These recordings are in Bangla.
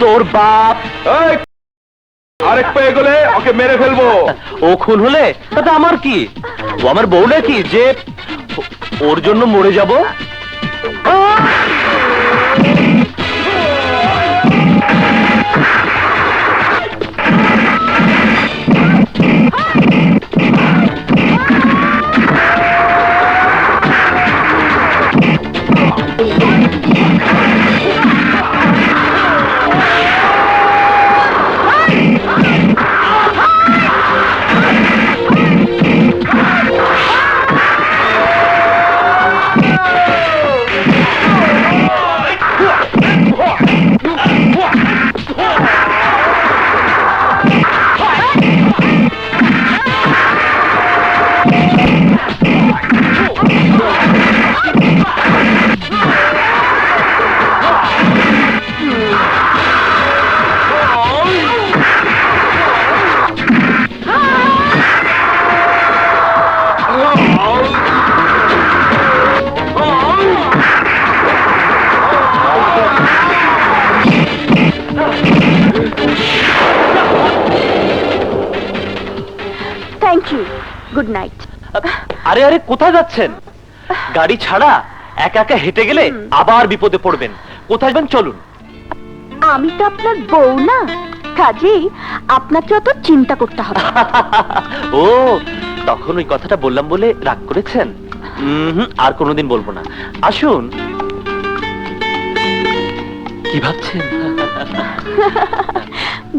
তোর বাপ। এই, আরেক পেয়ে গেলে ওকে মেরে ফেলবো। ও খুন হলে তাতে আমার কি? ও আমার বউ নাকি যে ওর জন্য মরে যাব? Thank you, good night. আরে আরে, কোথায় যাচ্ছেন? গাড়ি ছাড়া একা একা হেঁটে গেলে আবার বিপদে পড়বেন। কোথায় যাবেন চলুন। আমি তো আপনার বউ না, কাজেই আপনাকে অত চিন্তা করতে হবে। ও, তখন ওই কথাটা বললাম বলে রাগ করেছেন? আর কোনোদিন বলবো না। আসুন। কি ভাবছেন?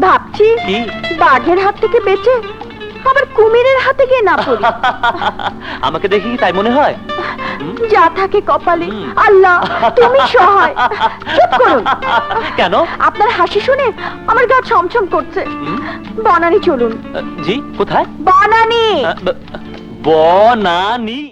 ভাবছি কি? বাঘের হাত থেকে বেঁচে আবার কুমিরের হাতে গিয়ে না পড়ি। আমাকে দেখি কি তাই মনে হয়? যা থাকে কপালে, আল্লাহ তুমি সহায়। চুপ করুন। কেন? আপনার হাসি শুনে আমার গা ছমছম করছে। বনানী চলুন। জি, কোথায়? বনানী। বনানী।